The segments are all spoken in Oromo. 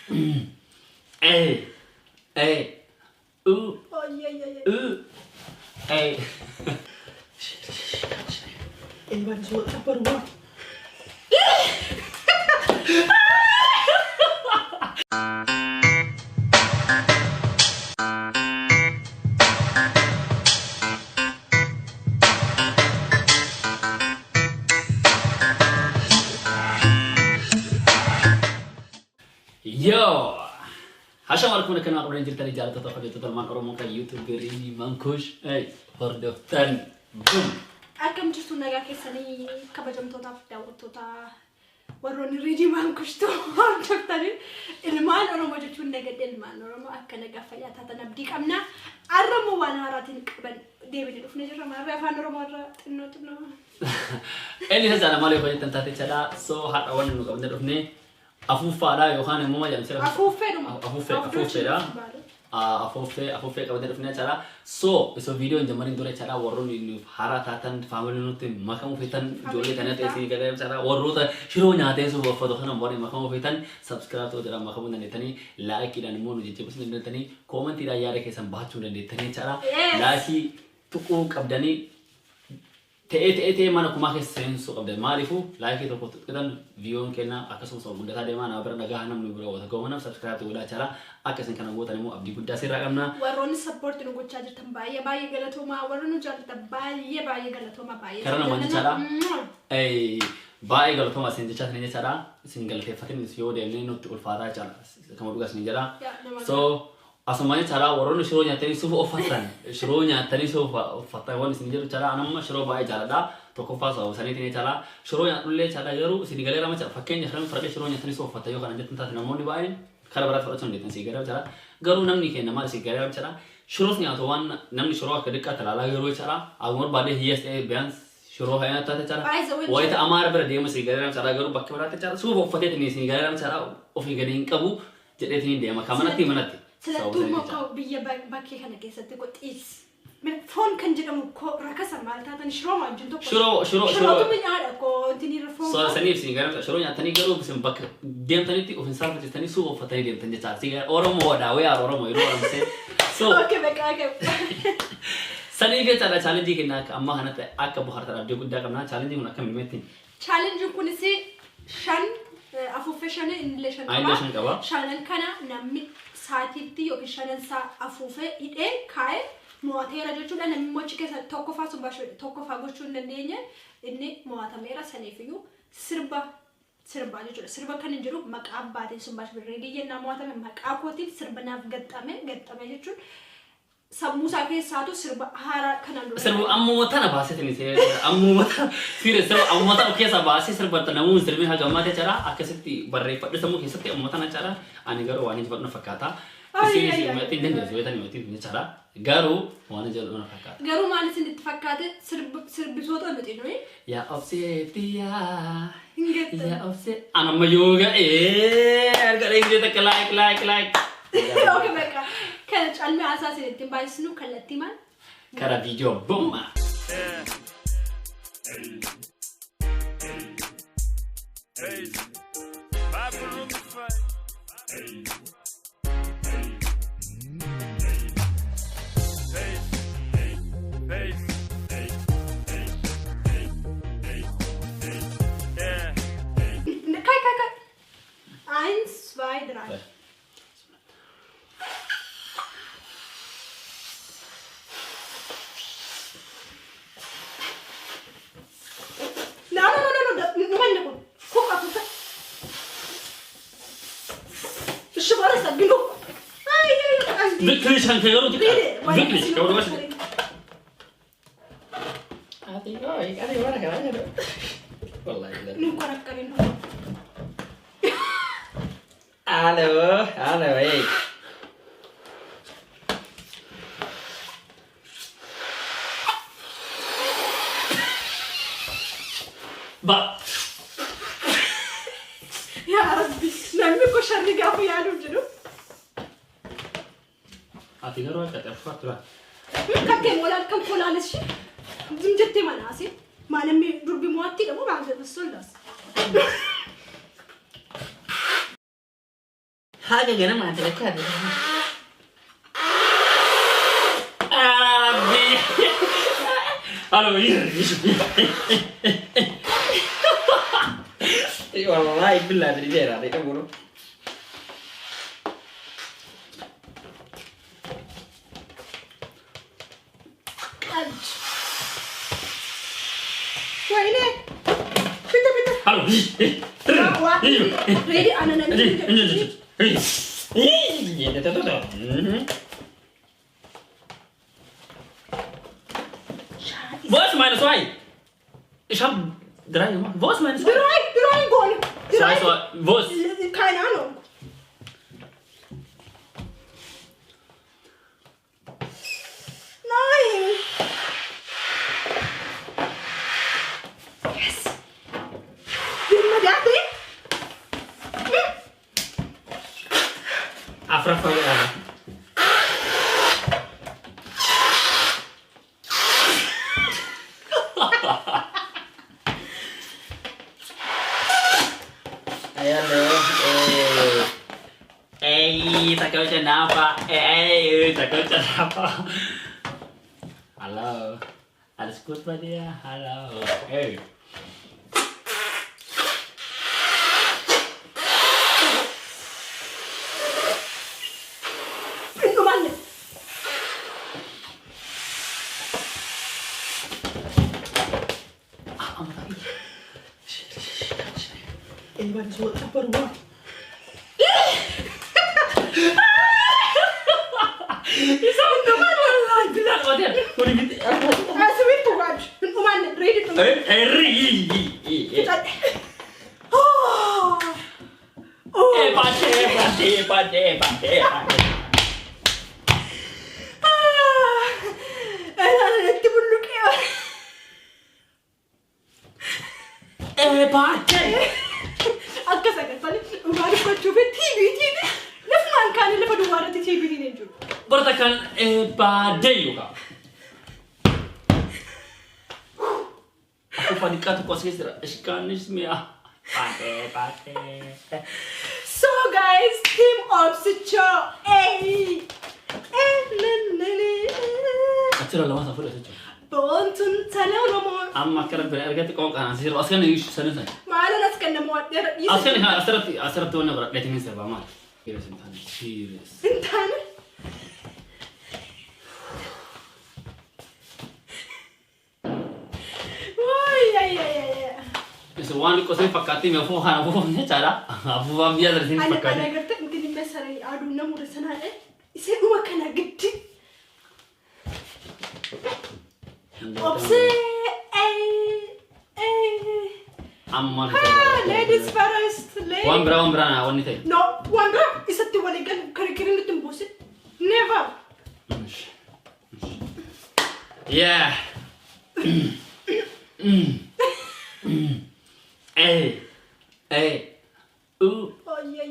Iwan semua apa rumah? Yo, assalamualaikum warahmatullahi wabarakatuh. Jalan tetap ada teman orang muka YouTube ini mangkus. Hordoftan. Boom. Akkam jirtu nagaa keessanii kabajamtootaaf daawwattoota warroonni riidii mangkushtuu hordoftanii ilmaan Oromoo jechuun nagadde ilmaan Oromoo akka nagaa fayyaa taatan abdii qabna. Arramoo waan haaraatiin qaban deebinee dhufnee jirra maarree afaan Oromoo irra xinnoo xinnoo. Inni sana malee hojjetan taate chala so haadha waan nu qabne dhufnee afuuffaadha yookaan immoo maal jedhamsiira? Afuuffeedhuma. Afuuffeedha. Afuuffee qabatee dhufnee chala so iso viidiyoo hin jammarin dura chala warroonni nuuf haaraa taatan faamilii nutti makamu feetan ijoollee kana ta'e galee chala warroota shiroo nyaatee suuf uffatu kana warri makamu feetan subscribe ta'uu jedhama makamu dandeettanii laayikiidhaan immoo nu jajjabeessuu dandeettanii koomentiidhaan yaada keessan baachuu dandeettanii chala laayikii tuquu qabdanii ta'ee mana kumaa keessa seensu qabdan maaliifuu laayikii tokko tuqatan viidiyoon kenna akkasumas guddataa deemaa nama bira nagaa namni bira wata goomanaaf subscribe ta'uu chala akkasiin kana gootan immoo abdii guddaa sirraa qabna. Warroonni support nu gochaa jirtan baay'ee galatoomaa warroonni nu jaallatan baay'ee galatoomaa baay'ee. Karaa namoonni chala baay'ee galatoomaa isin jechaa isin jechaadha isin galateeffatin yoo deemnee nutti ulfaataa chala kama dhugaa isin jedha. So asumani chala warroonni shiroo nyaatanii suuf uffatan shiroo nyaatanii suuf uffatan waan isin jedhu chala anamma shiroo baay'ee jaaladha tokkoffaa sababa saniitiin chala shiroo nyaadhullee chala garuu isin galee rama chala fakkeenya kan farqee shiroo nyaatanii suuf uffatan yoo kana jettan taate namoonni baay'een kara biraatti fudhachuu dandeettan si galee chala garuu namni kenna maal si galee chala shiroos nyaatu waan namni shiroo akka diqqaa talaalaa garuu chala akkuma baadhee hiyyees ta'ee biyyaans shiroo hayyaa taate chala wayita amaara bira deema si galee chala garuu bakka biraatti chala suuf uffateetiin si galee chala ofii gadi hin qabu jedheetiin deema kamanatti. Selattuu mokka biyya bakkee kana keessatti qoxiis. Foon kan jedhamu rakasa maal taatan shiroo wajjin tokko. Shirootu mi'aadha koontinii foon. So saniif si garaa shiroo nyaatanii garuu isin bakka deemtanitti ofin saafatanii suuf uffatanii deemtan jecha. Si Oromoo daawwee Oromoo yeroo oramsee. So. Okay bakka. Saniif jechaadha challenge kenna amma kanatti akka buhartan abdii guddaa qabna challenge kun akka mimeetti. Challenge kunis shan afuuffee shan illee shan qaba. Shanan kana namni saatiitti yookiin shanan saa afuufee hidhee kaa'ee mo'ateera jechuudha namni mochi keessa tokkoffaa subbashuu tokkoffaa gochuu hin dandeenye inni mo'atameera saniifiyyuu sirba jechuudha sirba kan hin jiru maqaa abbaatiin subbashuu reedii jennaa mo'atame maqaa kootiin sirba naaf gaxxame jechuun sammuusaa keessaatu sirba haaraa kanaan dura sirba ammuma tana baaseetini ammuma tana ammuma tana keessa baasee sirba namuun sirbi hagamaa jira akkasitti barreeffadhu sammuu keessatti ammuma tana jira ani garuu waan hin fadhu fakkaata isin meetiin dandeessu weetanii meetiin jira garuu waan jedhu fakkaata garuu maal isin itti fakkaate sirbisoota nuti nuyi yaa obseetiyaa yaa obse anamma yooga argadee hidhee takka like okay bakka kan calme asaasin ittiin baay'isnu kallattii maal kara viidiyoo bomma Kai. 1, 2, 3. Wirklich kan kayo ro kita. Wirklich kau udah masuk. Hati kau, ikan di mana kan ada? Wallahi. Nunggu orang kalian. Halo, Ba. Ya Rabbi, namni ko sharri gafu yaadu jiru. Ati garuu akka xaffaatu la. Kakkee molaan kan kolaanis shi. Zum jettee manaasi. Maalammi durbi mo'atti dhabu baay'ee soldaas. Haga ganama ati lakkate. Rabbi. Halo, wallahi billah dari daerah itu bro. Wah ini, pintar. Halo. Wah, ready anak-anak ini. Bos minus Y. Ich hab 3 gemacht. Bos minus Y. Drei Goal. Bos. Keine Ahnung. Nein. Yes. Bin wir fertig? Afra. Tak kau kenapa? Tak kau kenapa? Halo, alles gut bei dir? Halo, Pintu mana? Ini baru suara apa rumah? Sweet bukan? Pintu mana? Ready tuh? Pate. Nanti bulu kaya. Pate. Akka sagantaan dhugaa dubbachuu fi TV. Lafumaan kaanii lafa duwwaa irratti TV hin jiru. Berarti kan pade juga. Aku panika tuh kos kira iskanis mia. Pate. So guys, team Opsicho. Acara lama sampai dah saja. Bontun tala romo. Amma kira berarti kau kan sih. Asal ni sana saya. Mana nas kena muat dia. Asal tu nak berat dating serba mal. Kira sentan. Serius. Intan. Woi ya. Sewan ko sa fakati me fo hana fo ne cara. Abu biar dari sini fakati. Ana garta mungkin besar adu namu sana ise duma kana gitti. Opsi. Amma ladies first. Wan bra na wani tay. No, wanda isatti waligan karikirin lutum bosit. Never. Yeah. Oh iya.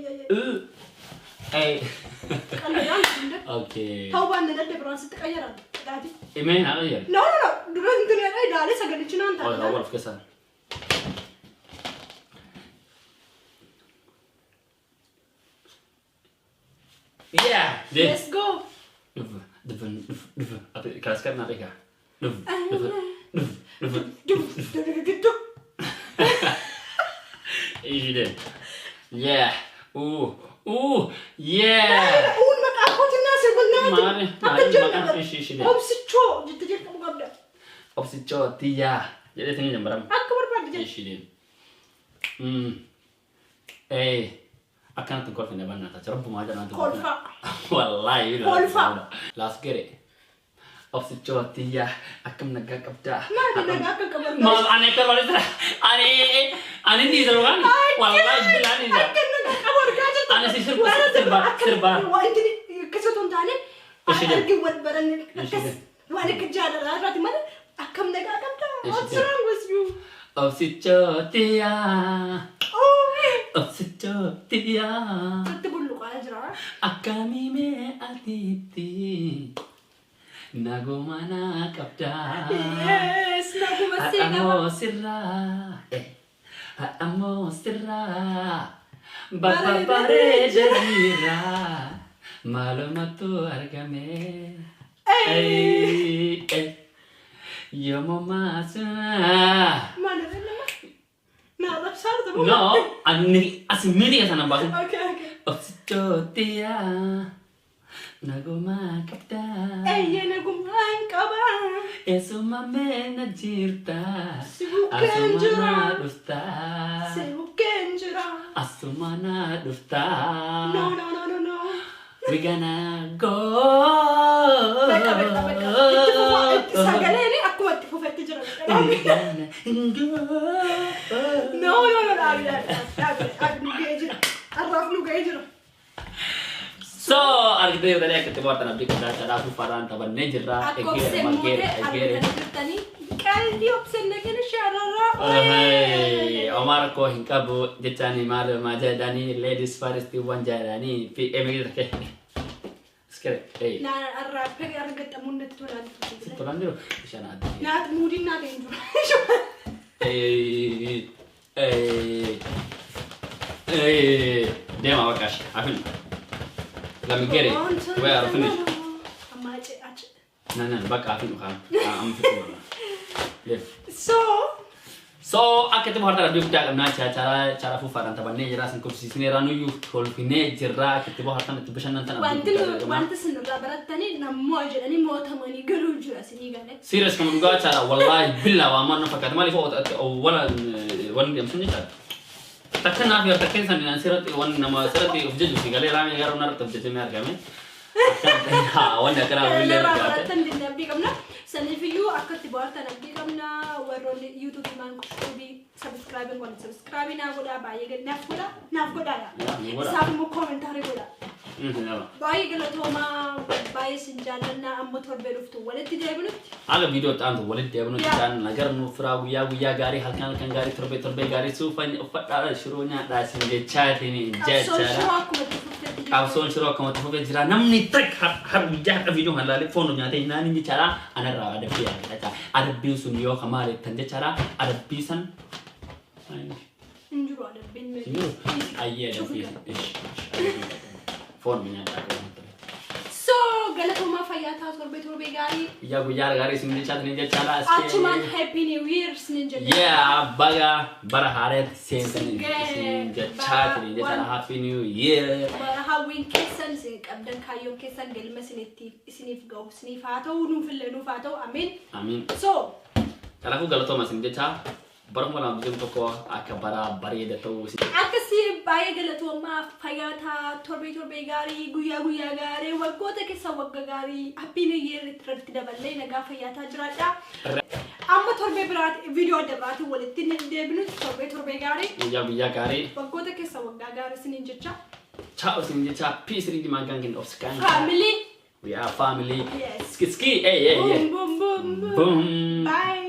Kalau yang bunda. Okay. Tahu banda dah berasa terkaya tadi. Email ada ya? No. Dulu itu ni ada dah segala cinan Oh, tadi. awal kesan. Yeah. Let's go. Apa kelas kan apa ya? Iya. Yeah. Yeah. Maka aku tinggal sebenarnya. Mari makan fish ini. Opsicho, jadi kamu ngabda. Opsicho tiya. Jadi tinggal jam berapa? Aku berapa dia? Fish ini. Akan tu golf ni mana? Tak cerita pun ada nanti. Golfa. Wallahi. Golfa. Last kere. Opsicho tiya. Akan nagak kapda. Mana nagak kabar? Mal aneh kerana aneh ni seruan. Wallahi bila ni. Aneh sih serba. Wah ini kesulitan tadi. Arki buat barang wah ini kejaran rati mana? Akam nagak kapda. What's wrong with you? Opsicho tiya. Opsicho tiya. Nanti bulu aja. Akami me atiti. Nagumana kapda. Yes, Amo sirra. Bapak bareedaniira maalumatu argame. Yomo masuna. Mana nama? Nah, lapsar tu. No, asmini ya sana bagus. Okay. Oksicotia naguma kita. Ya naguman kaba. Esumame najirta. Sibukan dusta. Asumana dusta. No. We gonna go. Beka. Itu sagale ni aku mati fufetti jara. We gonna go. No. Arraf nu gejira. So, argite tadi aku tebak tanah bik dah cara aku faran taban nejera egere magere. Tani kaldi option lagi ni syarara. Omar ko hinkabu jechani malu majadani ladies first wanjarani pi emir ke. Sekere. Nah, arraf ke argite amunnet tulan. Tulan dulu. Sana. Nah, mudin na tenju. Dem awakash. Afin. Let me get it. We are finished. No, back afin kan. I'm finished. So, aku tu baru tadi kita nak cara fufaran tabannya jelas untuk sini ranu yuk kolpine jerak kita baru tanah tu pesan nanti. Wanti senura berat tani namu aja ni mau thamani galu juga sini kan? Serius kamu juga cara, wallahi billah wa mana fakat mali fawat wala dia macam tak. Takkan nak biar takkan sana serat nama serat ufjud sih kalau ramai kalau nak tu jadi mereka kami. Wanda kena boleh. Beratan di nabi kamna. Seni video akan tiba tanah nabi kamna. Waron YouTube man kubi subscribe na goda bayi gad naf goda ya. Sabi mo komentar goda. Bayi gala thoma bayi sinjalan na am motor beruf tu walid tidak belut. Ada video tantu walid dia belut dan lagar nufra guya gari halkan gari terbe gari sufan ufat shurunya dah sinje chat ini cara. Kapsul suruh kamu tu fikir jira namni trek har bijak video halal phone nya te nani ni cara ana ra ada biar ada biusun yo kamari tande cara ada bisan injuro ada bin ayya ada bisan phone nya tak so galatuma fayata torbe gari ya gari sinje chat ni cara achuman happy new year sinje yeah bara haret sinje chat ni cara happy new year hawin kesan sing abdan kayo kesan gelma sinif go sinifato nufato amin so kalau aku galatuma sinje chat barang mana bijum toko akabara bari da to akasi baye galatuma fayata torbe gari guya gari wagota ke sawagga gari happy new year trati da balle na ga fayata jirada amma torbe brat video da brat walatin de binu torbe gari ya gari wagota ke sawagga gari sininjecha ciao sininjecha peace ri magangin of scan family we are family yes ski boom bye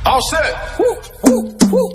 All set. Woo.